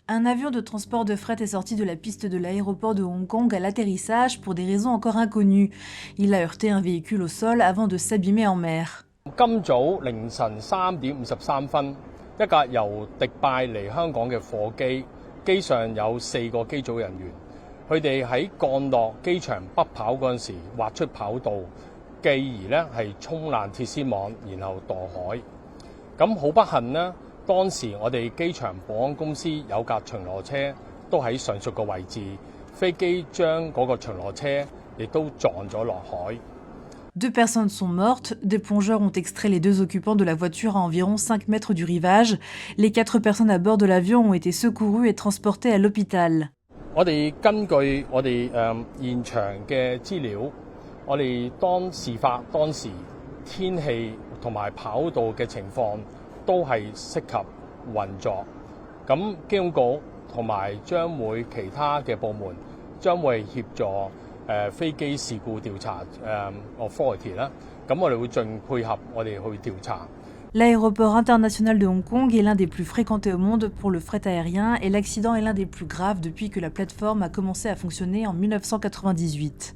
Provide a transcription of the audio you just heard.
Un avion de transport de fret est sorti de la piste de l'aéroport de Hong Kong à l'atterrissage pour des raisons encore inconnues. Il a heurté un véhicule au sol avant de s'abîmer en mer. 今早凌晨3點53分，一架由迪拜嚟香港嘅貨機，機上有4個機組人員，佢哋喺降落機場北跑嗰陣時劃出跑道，繼而呢係衝爛鐵絲網，然後墮海。咁好不幸呢，當時我哋機場保安公司有架巡邏車都喺上述個位置，飛機將嗰個巡邏車亦都撞咗落海。Deux personnes sont mortes, des plongeurs ont extrait les 2 occupants de la voiture à environ 5 mètres du rivage. Les 4 personnes à bord de l'avion ont été secourues et transportées à l'hôpital. 我哋根據我哋現場嘅資料，我哋事發當時天氣同埋跑道嘅情況都係適合運作。咁機管局同埋將會其他嘅部門將會協助飛機事故調查authority 啦，咁我哋會盡配合我哋去調查。L'aéroport international de Hong Kong est l'un des plus fréquentés au monde pour le fret aérien et l'accident est l'un des plus graves depuis que la plateforme a commencé à fonctionner en 1998.